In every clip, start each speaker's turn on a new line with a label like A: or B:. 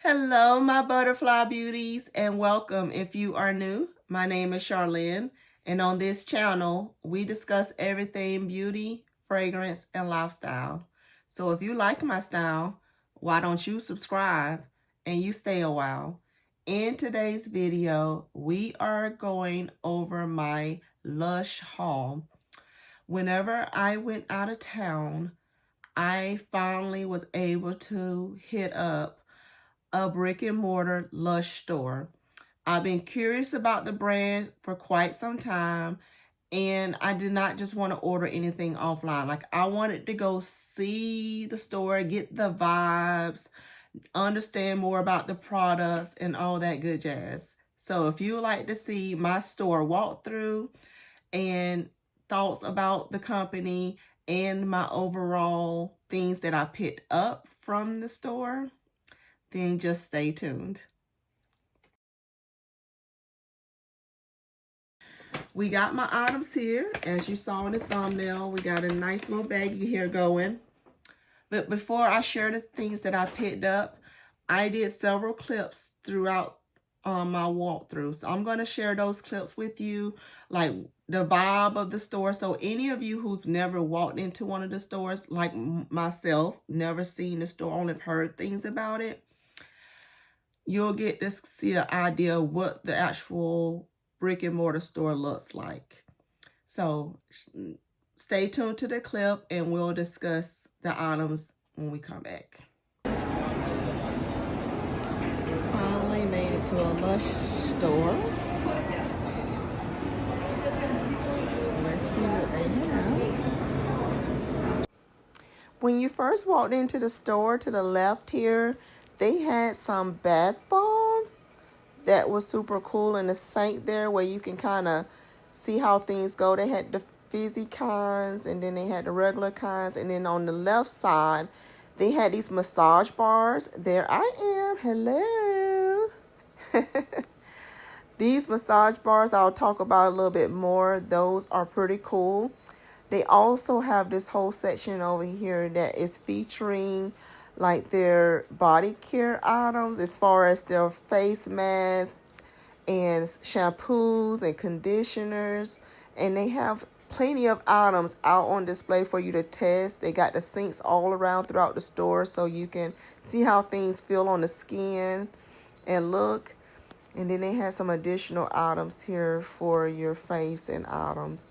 A: Hello, my butterfly beauties, and welcome if you are new. My name is Charlene, and on this channel, we discuss everything beauty, fragrance, and lifestyle. So if you like my style, why don't you subscribe and you stay a while? In today's video, we are going over my Lush haul. Whenever I went out of town, I finally was able to hit up a brick-and-mortar Lush store. I've been curious about the brand for quite some time, and I did not just want to order anything offline. Like, I wanted to go see the store, get the vibes, understand more about the products, and all that good jazz. So if you would like to see my store walkthrough and thoughts about the company and my overall things that I picked up from the store, then just stay tuned. We got my items here. As you saw in the thumbnail, we got a nice little baggie here going. But before I share the things that I picked up, I did several clips throughout my walkthrough. So I'm going to share those clips with you, like the vibe of the store. So any of you who've never walked into one of the stores, like myself, never seen the store, only heard things about it, you'll get to see an idea of what the actual brick-and-mortar store looks like. So stay tuned to the clip and we'll discuss the items when we come back. Finally made it to a Lush store. Let's see what they have. When you first walked into the store, to the left here, they had some bath bombs that was super cool, in the sink there where you can kind of see how things go. They had the fizzy kinds, and then they had the regular kinds, and then on the left side they had these massage bars. There I am. Hello. These massage bars I'll talk about a little bit more. Those are pretty cool. They also have this whole section over here that is featuring like their body care items, as far as their face masks and shampoos and conditioners. And they have plenty of items out on display for you to test. They got the sinks all around throughout the store so you can see how things feel on the skin and look. And then they had some additional items here for your face and items.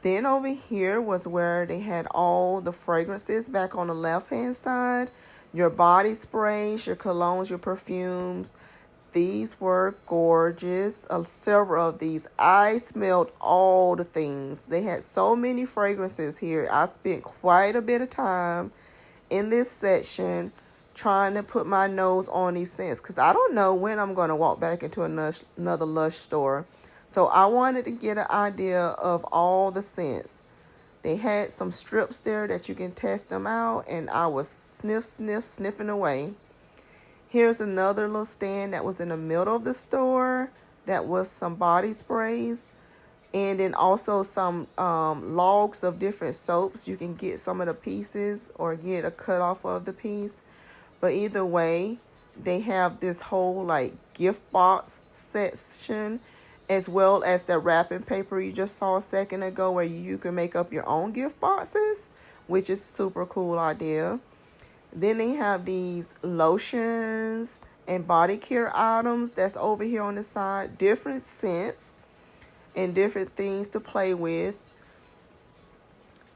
A: Then over here was where they had all the fragrances back on the left-hand side. Your body sprays, your colognes, your perfumes. These were gorgeous. Several of these. I smelled all the things. They had so many fragrances here. I spent quite a bit of time in this section trying to put my nose on these scents, because I don't know when I'm going to walk back into another Lush store. So I wanted to get an idea of all the scents. They had some strips there that you can test them out, and I was sniffing away. Here's another little stand that was in the middle of the store that was some body sprays, and then also some logs of different soaps. You can get some of the pieces or get a cut off of the piece. But either way, they have this whole like gift box section, as well as the wrapping paper you just saw a second ago, where you can make up your own gift boxes, which is super cool idea. Then they have these lotions and body care items that's over here on the side. Different scents and different things to play with.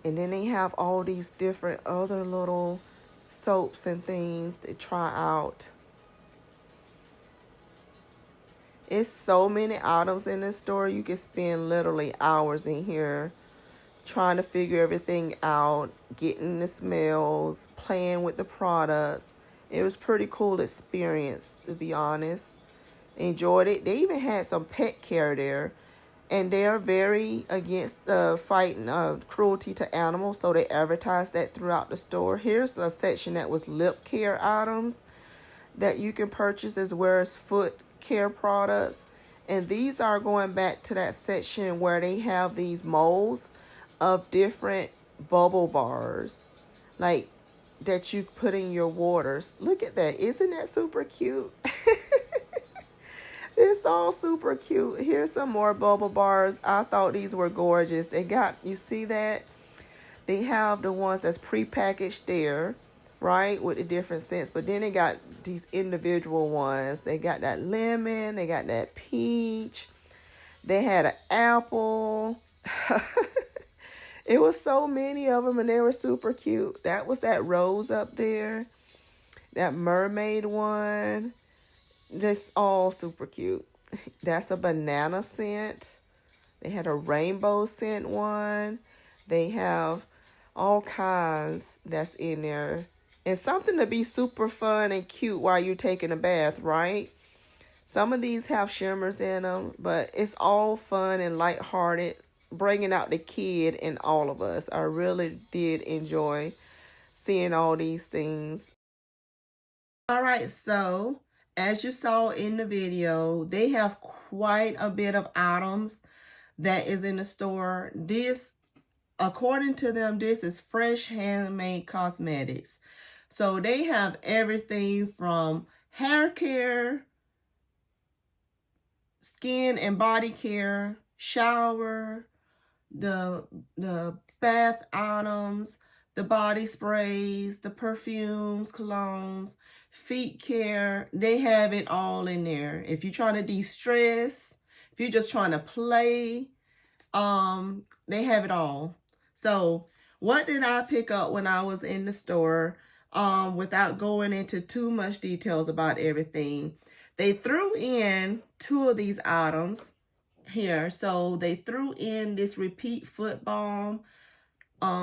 A: And then they have all these different other little soaps and things to try out. It's so many items in this store. You can spend literally hours in here trying to figure everything out, getting the smells, playing with the products. It was pretty cool experience, to be honest. Enjoyed it. They even had some pet care there, and they're very against the fighting of cruelty to animals, so they advertise that throughout the store. Here's a section that was lip care items that you can purchase, as well as foot care products. And these are going back to that section where they have these molds of different bubble bars. Like, that you put in your waters. Look at that. Isn't that super cute? It's all super cute. Here's some more bubble bars. I thought these were gorgeous. They got, you see that? They have the ones that's prepackaged there, right? With the different scents. But then they got these individual ones. They got that lemon. They got that peach. They had an apple. It was so many of them and they were super cute. That was that rose up there. That mermaid one. Just all super cute. That's a banana scent. They had a rainbow scent one. They have all kinds that's in there. And something to be super fun and cute while you're taking a bath, right? Some of these have shimmers in them, but it's all fun and lighthearted, bringing out the kid in all of us. I really did enjoy seeing all these things. All right, so as you saw in the video, they have quite a bit of items that is in the store. This, according to them, this is fresh handmade cosmetics. So they have everything from hair care, skin and body care, shower, the bath items, the body sprays, the perfumes, colognes, feet care. They have it all in there. If you're trying to de-stress, if you're just trying to play, they have it all. So what did I pick up when I was in the store? Without going into too much details about everything, they threw in two of these items here. So they threw in this repeat foot balm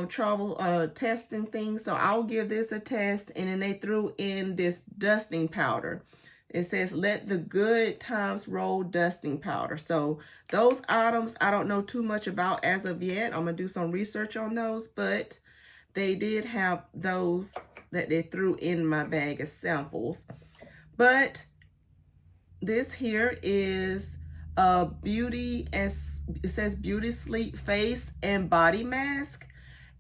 A: travel testing thing. So I'll give this a test. And then they threw in this dusting powder. It says, let the good times roll dusting powder. So those items I don't know too much about as of yet. I'm going to do some research on those, but they did have those that they threw in my bag as samples. But this here is a beauty, as it says, beauty sleep face and body mask.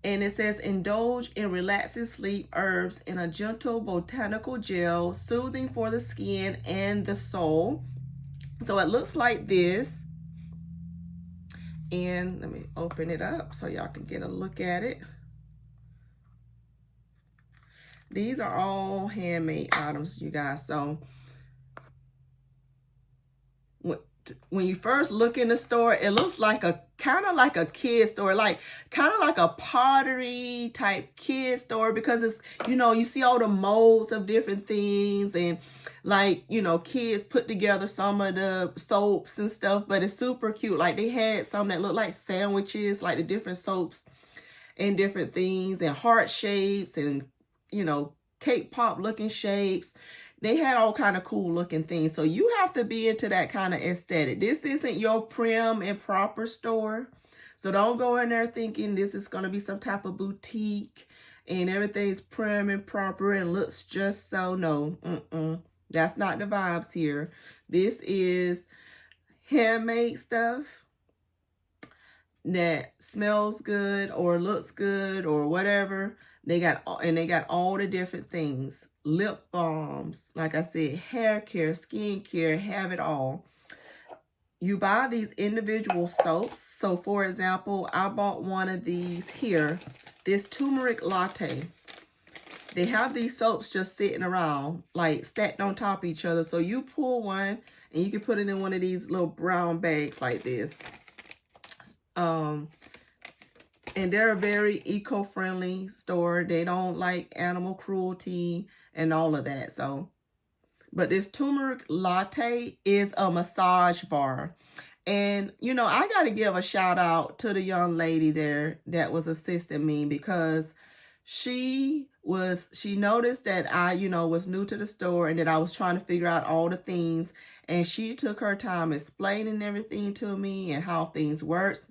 A: And it says, indulge in relaxing sleep herbs in a gentle botanical gel, soothing for the skin and the soul. So it looks like this. And let me open it up so y'all can get a look at it. These are all handmade items, you guys. So when you first look in the store, it looks like a kind of like a kid store, like kind of like a pottery type kid store, because it's, you know, you see all the molds of different things, and like, you know, kids put together some of the soaps and stuff, but it's super cute. Like they had some that look like sandwiches, like the different soaps and different things, and heart shapes, and, you know, cake pop looking shapes. They had all kind of cool looking things. So you have to be into that kind of aesthetic. This isn't your prim and proper store. So don't go in there thinking this is going to be some type of boutique and everything's prim and proper and looks just so. No, that's not the vibes here. This is handmade stuff that smells good or looks good or whatever. They got all the different things. Lip balms, like I said, hair care, skin care, have it all. You buy these individual soaps. So for example, I bought one of these here, this turmeric latte. They have these soaps just sitting around, like stacked on top of each other. So you pull one and you can put it in one of these little brown bags like this. And they're a very eco-friendly store. They don't like animal cruelty and all of that. So, but this turmeric latte is a massage bar. And, you know, I got to give a shout out to the young lady there that was assisting me, because she noticed that I, you know, was new to the store and that I was trying to figure out all the things. And she took her time explaining everything to me and how things works.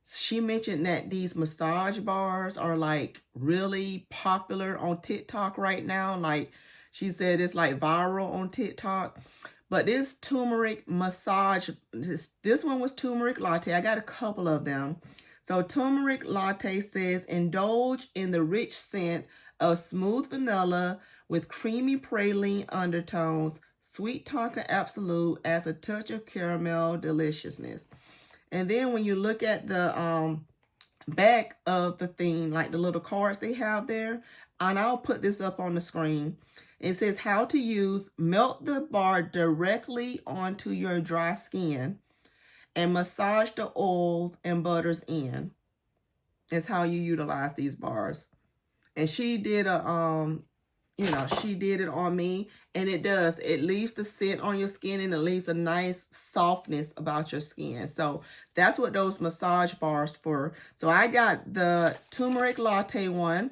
A: She mentioned that these massage bars are like really popular on TikTok right now. Like she said, it's like viral on TikTok. But this turmeric massage, this one was turmeric latte. I got a couple of them. So turmeric latte says, indulge in the rich scent of smooth vanilla with creamy praline undertones. Sweet Tonka Absolute adds a touch of caramel deliciousness. And then when you look at the back of the thing, like the little cards they have there, and I'll put this up on the screen. It says how to use. Melt the bar directly onto your dry skin and massage the oils and butters in. Is how you utilize these bars. And she did she did it on me, and it does. It leaves the scent on your skin, and it leaves a nice softness about your skin. So that's what those massage bars for. So I got the turmeric latte one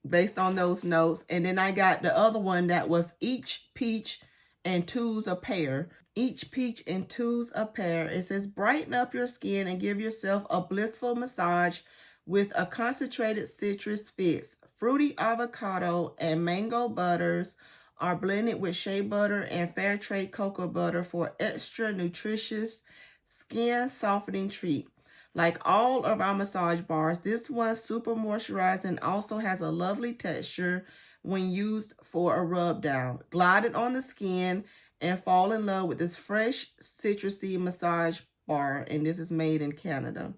A: based on those notes, and then I got the other one that was each peach and two's a pear. Each peach and two's a pear. It says brighten up your skin and give yourself a blissful massage with a concentrated citrus fix. Fruity avocado and mango butters are blended with shea butter and fair trade cocoa butter for extra nutritious skin softening treat. Like all of our massage bars, this one's super moisturizing and also has a lovely texture when used for a rub down. Glide it on the skin and fall in love with this fresh citrusy massage bar, and this is made in Canada.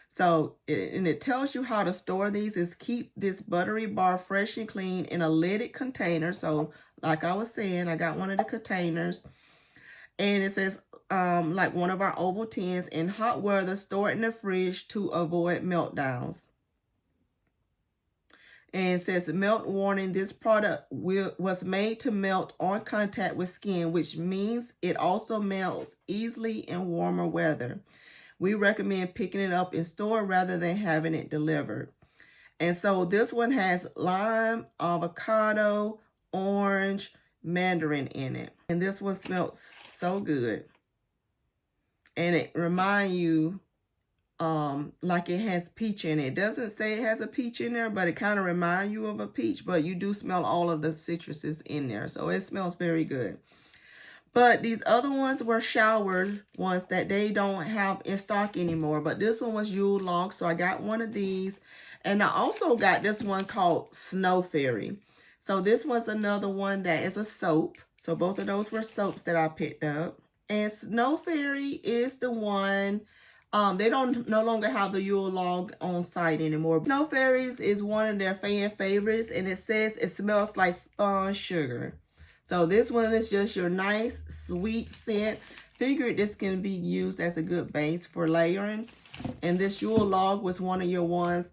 A: So, and it tells you how to store these. Is keep this buttery bar fresh and clean in a lidded container. So, like I was saying, I got one of the containers. And it says, like one of our oval tins, in hot weather, store it in the fridge to avoid meltdowns. And it says, melt warning, this product was made to melt on contact with skin, which means it also melts easily in warmer weather. We recommend picking it up in store rather than having it delivered. And so this one has lime, avocado, orange, mandarin in it. And this one smells so good. And it reminds you like it has peach in it. It doesn't say it has a peach in there, but it kind of reminds you of a peach. But you do smell all of the citruses in there. So it smells very good. But these other ones were shower ones that they don't have in stock anymore. But this one was Yule Log, so I got one of these. And I also got this one called Snow Fairy. So this was another one that is a soap. So both of those were soaps that I picked up. And Snow Fairy is the one, they no longer have the Yule Log on site anymore. Snow Fairies is one of their fan favorites, and it says it smells like spun sugar. So this one is just your nice, sweet scent. Figured this can be used as a good base for layering. And this Yule Log was one of your ones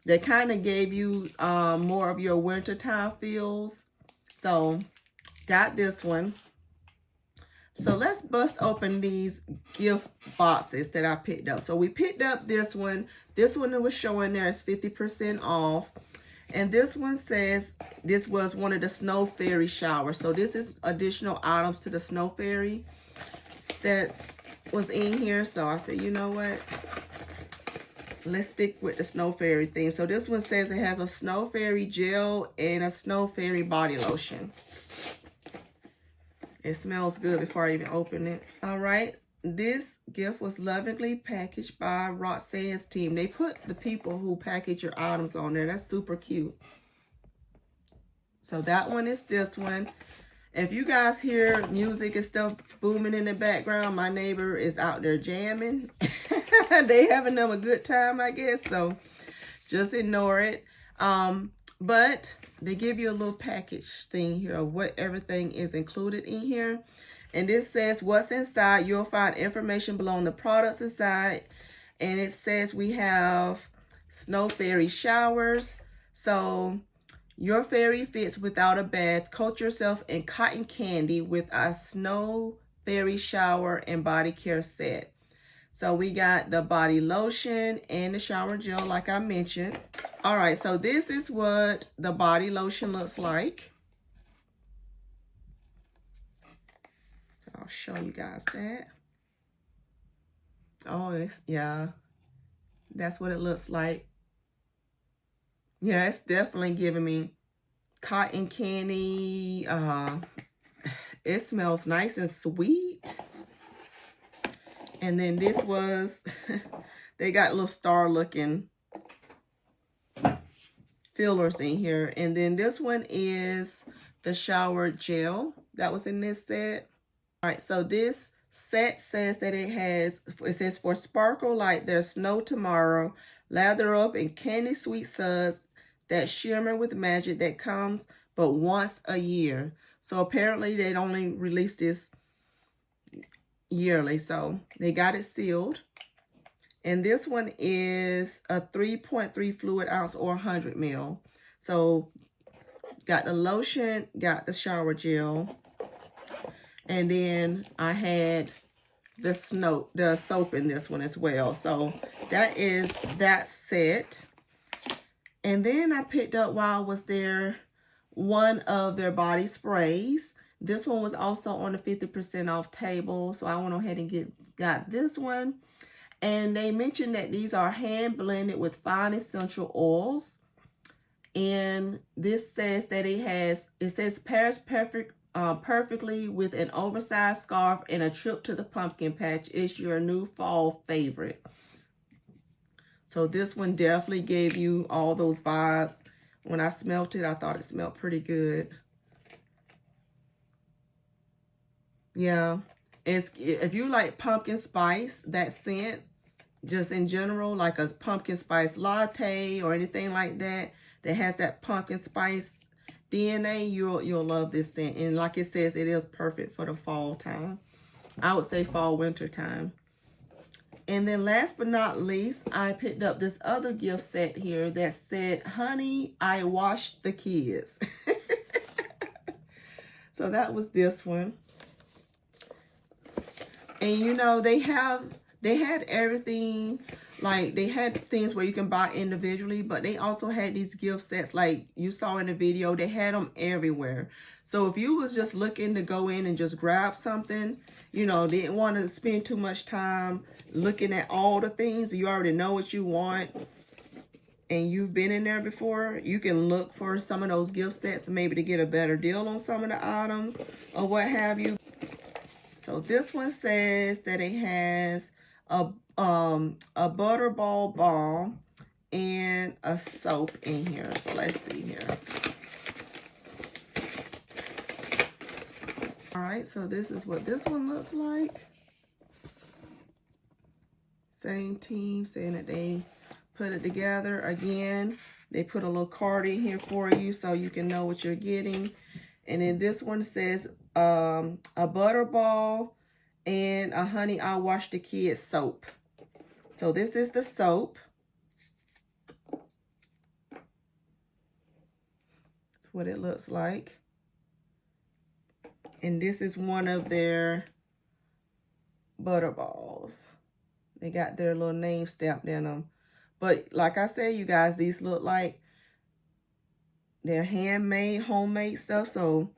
A: that kind of gave you more of your wintertime feels. So, got this one. So, let's bust open these gift boxes that I picked up. So, we picked up this one. This one that was showing there is 50% off. And this one says this was one of the Snow Fairy showers. So this is additional items to the Snow Fairy that was in here. So I said, you know what? Let's stick with the Snow Fairy theme. So this one says it has a Snow Fairy gel and a Snow Fairy body lotion. It smells good before I even open it. All right. This gift was lovingly packaged by Roxanne's team. They put the people who package your items on there. That's super cute. So that one is this one. If you guys hear music and stuff booming in the background, my neighbor is out there jamming. They having them a good time, I guess. So just ignore it. But they give you a little package thing here of what everything is included in here. And this says what's inside. You'll find information below on the products inside. And it says we have Snow Fairy showers. So your fairy fits without a bath. Coat yourself in cotton candy with a Snow Fairy shower and body care set. So we got the body lotion and the shower gel like I mentioned. All right, so this is what the body lotion looks like. I'll show you guys that. Oh, yeah. That's what it looks like. Yeah, it's definitely giving me cotton candy. It smells nice and sweet. And then this was, they got little star looking fillers in here. And then this one is the shower gel that was in this set. All right, so this set says that it says for sparkle like there's no tomorrow, lather up in candy sweet suds that shimmer with magic that comes but once a year. So apparently they'd only release this yearly, so they got it sealed. And this one is a 3.3 fluid ounce or 100 ml. So got the lotion, got the shower gel, and then I had the soap in this one as well. So that is that set. And then I picked up while I was there one of their body sprays. This one was also on the 50% off table, so I went ahead and got this one. And they mentioned that these are hand blended with fine essential oils. And this says that it says pairs perfectly with an oversized scarf and a trip to the pumpkin patch. It's your new fall favorite. So this one definitely gave you all those vibes. When I smelled it, I thought it smelled pretty good. Yeah, if you like pumpkin spice, that scent, just in general, like a pumpkin spice latte or anything like that, that has that pumpkin spice DNA, you'll love this scent. And like it says, it is perfect for the fall time. I would say fall, winter time. And then last but not least, I picked up this other gift set here that said, "Honey, I washed the kids." So that was this one. And you know, they had everything, like they had things where you can buy individually, but they also had these gift sets like you saw in the video. They had them everywhere. So if you was just looking to go in and just grab something, you know, didn't want to spend too much time looking at all the things, you already know what you want and you've been in there before, you can look for some of those gift sets maybe to get a better deal on some of the items or what have you. So this one says that it has a butterball balm and a soap in here. So let's see here. All right, so this is what this one looks like. Same team saying that they put it together. Again, they put a little card in here for you so you can know what you're getting. And then this one says a butterball and a honey I wash the kids soap. So this is the soap. That's what it looks like. And this is one of their butterballs. They got their little name stamped in them. But like I said, you guys, these look like they're handmade, homemade stuff. So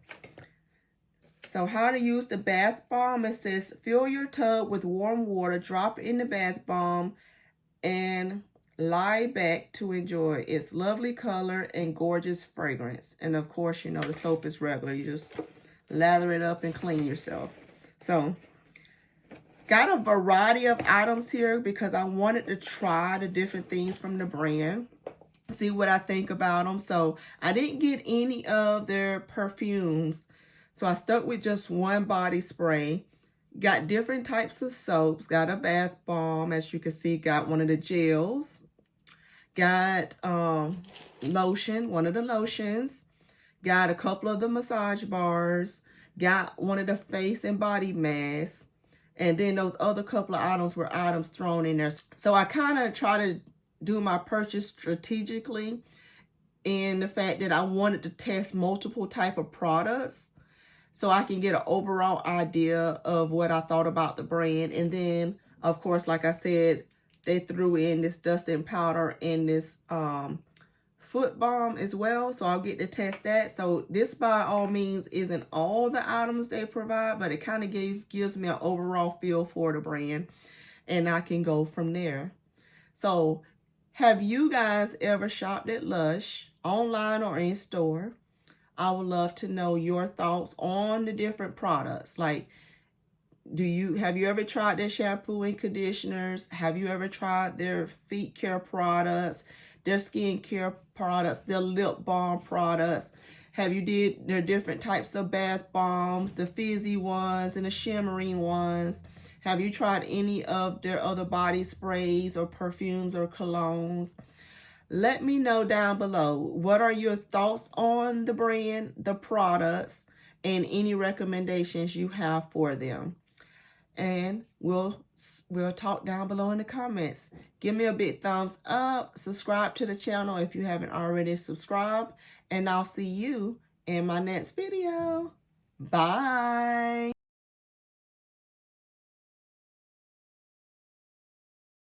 A: how to use the bath bomb. It says, fill your tub with warm water, drop it in the bath bomb, and lie back to enjoy its lovely color and gorgeous fragrance. And of course, you know, the soap is regular. You just lather it up and clean yourself. So got a variety of items here because I wanted to try the different things from the brand, see what I think about them. So I didn't get any of their perfumes. So I stuck with just one body spray. Got different types of soaps. Got a bath bomb, as you can see. Got one of the gels. Got lotion, one of the lotions. Got a couple of the massage bars. Got one of the face and body masks. And then those other couple of items were items thrown in there. So I kind of try to do my purchase strategically in the fact that I wanted to test multiple type of products so I can get an overall idea of what I thought about the brand. And then, of course, like I said, they threw in this dusting powder and this foot balm as well. So I'll get to test that. So this by all means isn't all the items they provide, but it kind of gives me an overall feel for the brand. And I can go from there. So have you guys ever shopped at Lush, online or in store? I would love to know your thoughts on the different products. Like, have you ever tried their shampoo and conditioners? Have you ever tried their feet care products, their skincare products, their lip balm products. Have you did their different types of bath bombs, the fizzy ones and the shimmering ones? Have you tried any of their other body sprays or perfumes or colognes? Let me know down below. What are your thoughts on the brand, the products, and any recommendations you have for them? And we'll talk down below in the comments. Give me a big thumbs up. Subscribe to the channel if you haven't already subscribed. And I'll see you in my next video. Bye.